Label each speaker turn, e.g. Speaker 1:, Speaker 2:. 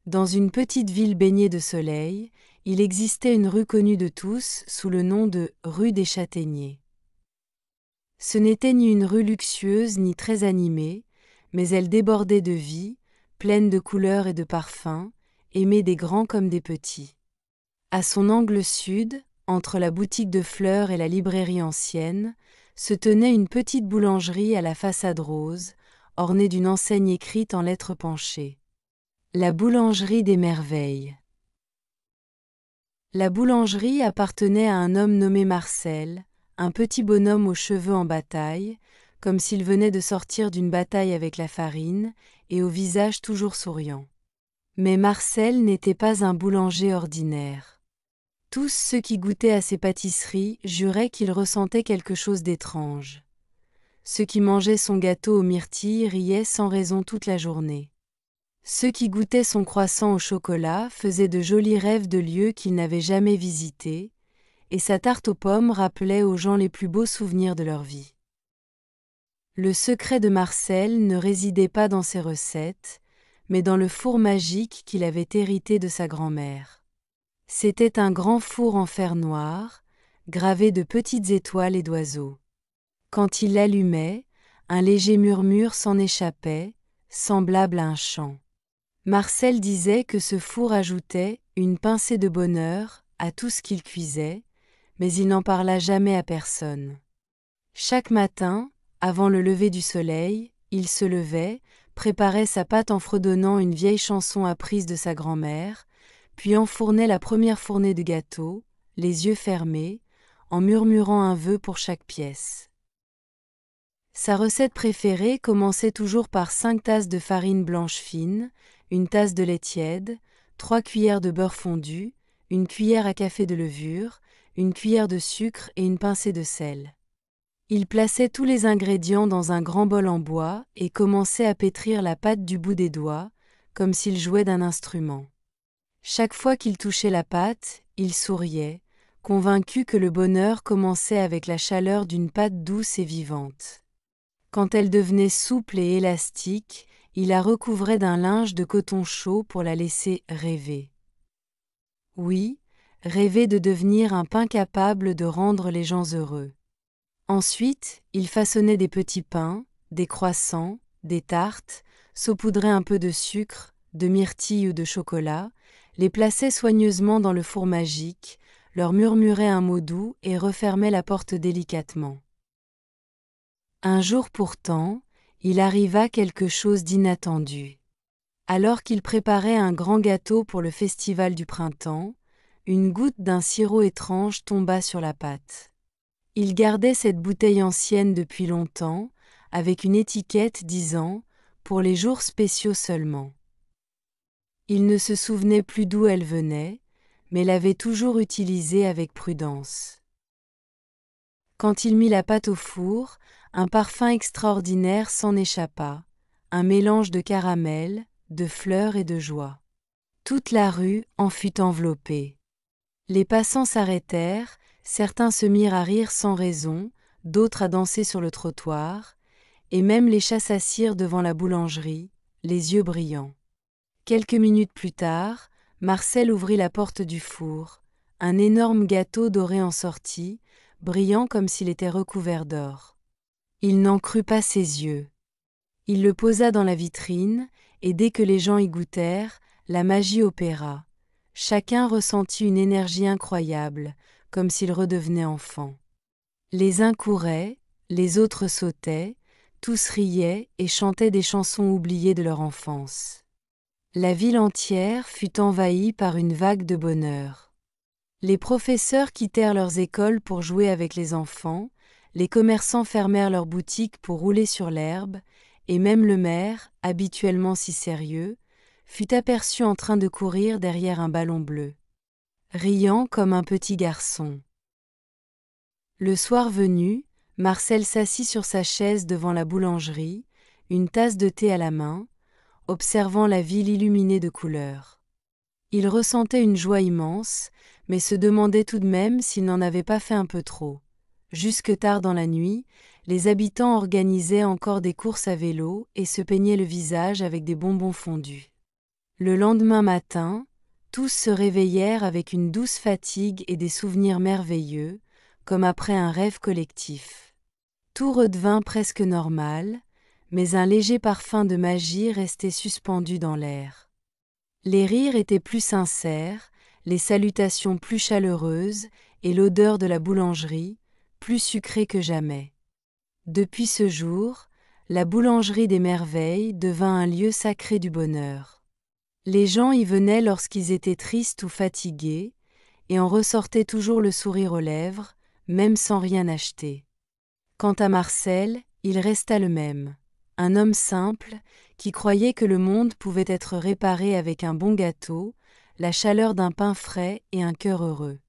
Speaker 1: Dans une petite ville baignée de soleil, il existait une rue connue de tous sous le nom de rue des Châtaigniers. Ce n'était ni une rue luxueuse ni très animée, mais elle débordait de vie, pleine de couleurs et de parfums, aimée des grands comme des petits. À son angle sud, entre la boutique de fleurs et la librairie ancienne, se tenait une petite boulangerie à la façade rose, ornée d'une enseigne écrite en lettres penchées. La boulangerie des merveilles. La boulangerie appartenait à un homme nommé Marcel, un petit bonhomme aux cheveux en bataille, comme s'il venait de sortir d'une bataille avec la farine, et au visage toujours souriant. Mais Marcel n'était pas un boulanger ordinaire. Tous ceux qui goûtaient à ses pâtisseries juraient qu'ils ressentaient quelque chose d'étrange. Ceux qui mangeaient son gâteau aux myrtilles riaient sans raison toute la journée. Ceux qui goûtaient son croissant au chocolat faisaient de jolis rêves de lieux qu'ils n'avaient jamais visités, et sa tarte aux pommes rappelait aux gens les plus beaux souvenirs de leur vie. Le secret de Marcel ne résidait pas dans ses recettes, mais dans le four magique qu'il avait hérité de sa grand-mère. C'était un grand four en fer noir, gravé de petites étoiles et d'oiseaux. Quand il l'allumait, un léger murmure s'en échappait, semblable à un chant. Marcel disait que ce four ajoutait une pincée de bonheur à tout ce qu'il cuisait, mais il n'en parla jamais à personne. Chaque matin, avant le lever du soleil, il se levait, préparait sa pâte en fredonnant une vieille chanson apprise de sa grand-mère, puis enfournait la première fournée de gâteau, les yeux fermés, en murmurant un vœu pour chaque pièce. Sa recette préférée commençait toujours par 5 tasses de farine blanche fine, une tasse de lait tiède, 3 cuillères de beurre fondu, une cuillère à café de levure, une cuillère de sucre et une pincée de sel. Il plaçait tous les ingrédients dans un grand bol en bois et commençait à pétrir la pâte du bout des doigts, comme s'il jouait d'un instrument. Chaque fois qu'il touchait la pâte, il souriait, convaincu que le bonheur commençait avec la chaleur d'une pâte douce et vivante. Quand elle devenait souple et élastique, il la recouvrait d'un linge de coton chaud pour la laisser rêver. Oui, rêver de devenir un pain capable de rendre les gens heureux. Ensuite, il façonnait des petits pains, des croissants, des tartes, saupoudrait un peu de sucre, de myrtille ou de chocolat, les plaçait soigneusement dans le four magique, leur murmurait un mot doux et refermait la porte délicatement. Un jour pourtant, il arriva quelque chose d'inattendu. Alors qu'il préparait un grand gâteau pour le festival du printemps, une goutte d'un sirop étrange tomba sur la pâte. Il gardait cette bouteille ancienne depuis longtemps, avec une étiquette disant « Pour les jours spéciaux seulement ». Il ne se souvenait plus d'où elle venait, mais l'avait toujours utilisée avec prudence. Quand il mit la pâte au four, un parfum extraordinaire s'en échappa, un mélange de caramel, de fleurs et de joie. Toute la rue en fut enveloppée. Les passants s'arrêtèrent, certains se mirent à rire sans raison, d'autres à danser sur le trottoir, et même les chats s'assirent devant la boulangerie, les yeux brillants. Quelques minutes plus tard, Marcel ouvrit la porte du four. Un énorme gâteau doré en sortit, brillant comme s'il était recouvert d'or. Il n'en crut pas ses yeux. Il le posa dans la vitrine, et dès que les gens y goûtèrent, la magie opéra. Chacun ressentit une énergie incroyable, comme s'il redevenait enfant. Les uns couraient, les autres sautaient, tous riaient et chantaient des chansons oubliées de leur enfance. La ville entière fut envahie par une vague de bonheur. Les professeurs quittèrent leurs écoles pour jouer avec les enfants, les commerçants fermèrent leurs boutiques pour rouler sur l'herbe, et même le maire, habituellement si sérieux, fut aperçu en train de courir derrière un ballon bleu, riant comme un petit garçon. Le soir venu, Marcel s'assit sur sa chaise devant la boulangerie, une tasse de thé à la main, observant la ville illuminée de couleurs. Il ressentait une joie immense, mais se demandait tout de même s'il n'en avait pas fait un peu trop. Jusque tard dans la nuit, les habitants organisaient encore des courses à vélo et se peignaient le visage avec des bonbons fondus. Le lendemain matin, tous se réveillèrent avec une douce fatigue et des souvenirs merveilleux, comme après un rêve collectif. Tout redevint presque normal, mais un léger parfum de magie restait suspendu dans l'air. Les rires étaient plus sincères, les salutations plus chaleureuses, et l'odeur de la boulangerie, plus sucrée que jamais. Depuis ce jour, la boulangerie des merveilles devint un lieu sacré du bonheur. Les gens y venaient lorsqu'ils étaient tristes ou fatigués, et en ressortaient toujours le sourire aux lèvres, même sans rien acheter. Quant à Marcel, il resta le même, un homme simple, qui croyait que le monde pouvait être réparé avec un bon gâteau, la chaleur d'un pain frais et un cœur heureux.